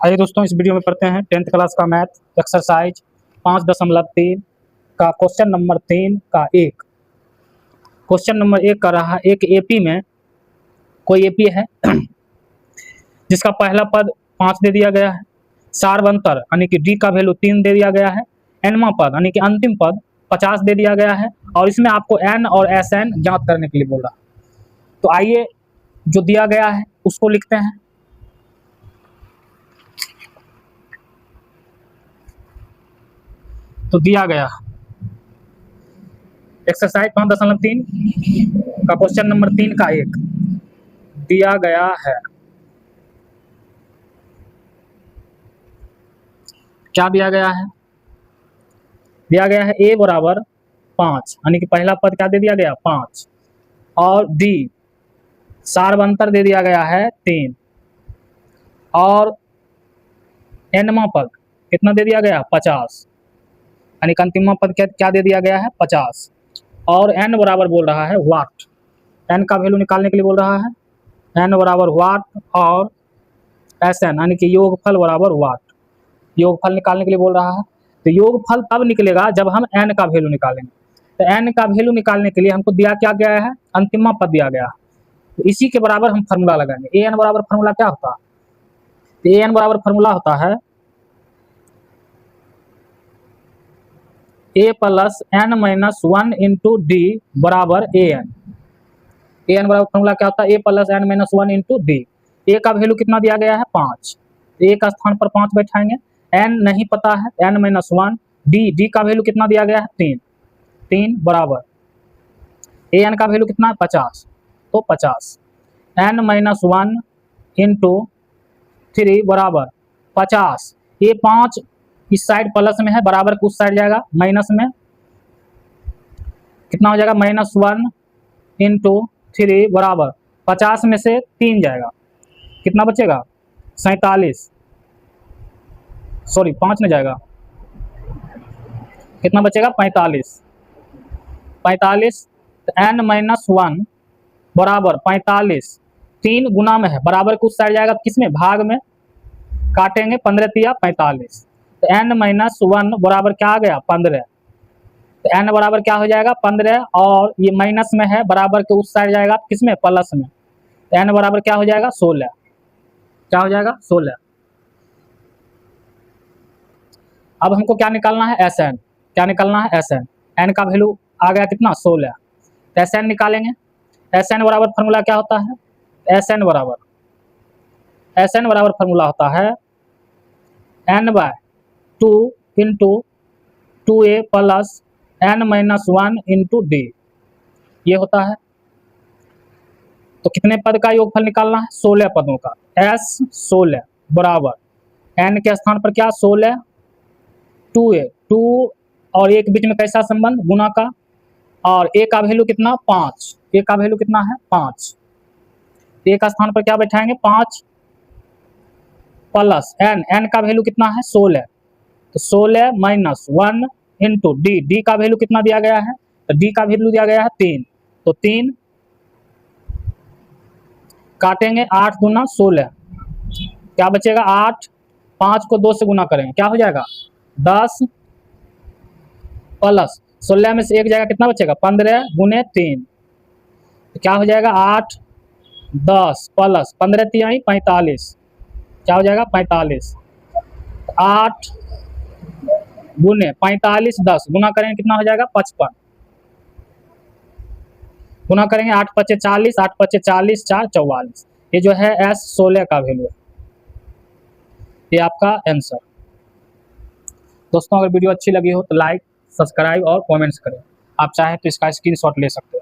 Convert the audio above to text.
आइए दोस्तों, इस वीडियो में पढ़ते हैं 10th क्लास का मैथ एक्सरसाइज 5.3 का क्वेश्चन नंबर 3 का एक। क्वेश्चन नंबर 1 कर रहा है, एक एपी में कोई एपी है जिसका पहला पद 5 दे दिया गया है, सार्वंतर यानी कि डी का वैल्यू 3 दे दिया गया है, एनवा पद यानी कि अंतिम पद 50 दे दिया गया है और इसमें आपको एन और एस एन ज्ञात करने के लिए बोल रहा है। तो आइए जो दिया गया है उसको लिखते हैं। तो दिया गया एक्सरसाइज 5.3 का क्वेश्चन नंबर 3 का एक दिया गया है। क्या दिया गया है? दिया गया है ए बराबर 5 यानी कि पहला पद क्या दे दिया गया 5 और डी सार्वंतर दे दिया गया है 3 और एनवा पद कितना दे दिया गया 50 यानी कि अंतिम पद क्या दे दिया गया है 50 और एन बराबर बोल रहा है वाट। एन का वैल्यू निकालने के लिए बोल रहा है, एन बराबर वाट और एस एन यानी कि योगफल बराबर वाट। योगफल निकालने के लिए बोल रहा है। तो योगफल तब निकलेगा जब हम एन का वैल्यू निकालेंगे। तो एन का वैल्यू निकालने के लिए हमको दिया क्या गया है, अंतिम पद दिया गया है। तो इसी के बराबर हम फार्मूला लगाएंगे। ए एन बराबर फार्मूला क्या होता है? ए एन बराबर फार्मूला होता है A plus N minus 1 into D बराबर ए एन। ए एन बराबर फॉर्मूला क्या होता है? A plus N minus 1 into D. A का वैल्यू कितना दिया गया है 5, ए का स्थान पर 5 बैठाएंगे। एन नहीं पता है, एन माइनस 1, डी का वैल्यू कितना दिया गया है 3 बराबर ए एन का वैल्यू कितना है 50, तो 50 एन माइनस 1 इंटू 3 बराबर 50। ये 5 इस साइड प्लस में है, बराबर के उस साइड जाएगा माइनस में, कितना हो जाएगा -1 इंटू 3 बराबर 50 में से 3 जाएगा, कितना बचेगा 47, सॉरी 5 में जाएगा, कितना बचेगा 45। तो एन माइनस 1 बराबर 45, 3 गुना में है, बराबर के उस साइड जाएगा किसमें, भाग में, काटेंगे 15 तिया 45। तो एन माइनस 1 बराबर क्या आ गया 15। तो एन बराबर क्या हो जाएगा 15 और ये माइनस में है, बराबर के उस साइड जाएगा किसमें, प्लस में। तो एन बराबर क्या हो जाएगा 16। क्या हो जाएगा 16। अब हमको क्या निकालना है एस एन। क्या निकालना है एस एन। एन का वैल्यू आ गया कितना 16। तो एस एन निकालेंगे। एस एन बराबर फार्मूला क्या होता है? एस एन बराबर फार्मूला होता है N by 2 into 2a plus N minus 1 into D, ये होता है। तो कितने पद का योगफल निकालना है? 16 पदों का। एस 16 बराबर एन के स्थान पर क्या 16, 2a 2 और एक बीच में कैसा संबंध, गुना का, और ए का वैल्यू कितना 5, ए का वैल्यू कितना है 5। ए का स्थान पर क्या बैठाएंगे 5 प्लस एन, एन का वैल्यू कितना है 16, तो 16 माइनस 1 इंटू डी, डी का वैल्यू कितना दिया गया है, तो डी का वैल्यू दिया गया है 3, तो 3 काटेंगे 8 दूना 16, क्या बचेगा 8, 5 को 2 से गुना करेंगे क्या हो जाएगा 10 प्लस 16 में से एक जाएगा कितना बचेगा 15 गुने 3, तो क्या हो जाएगा 8 10 प्लस 15 तिहाई 45, क्या हो जाएगा 45। 8 गुने 45 10 गुना करेंगे कितना हो जाएगा 55, गुना करेंगे 8 पचे 40, 8 पचे 40 4 44। ये जो है एस 16 का वैल्यू है, ये आपका आंसर। दोस्तों अगर वीडियो अच्छी लगी हो तो लाइक, सब्सक्राइब और कमेंट्स करें। आप चाहें तो इसका स्क्रीनशॉट ले सकते हैं।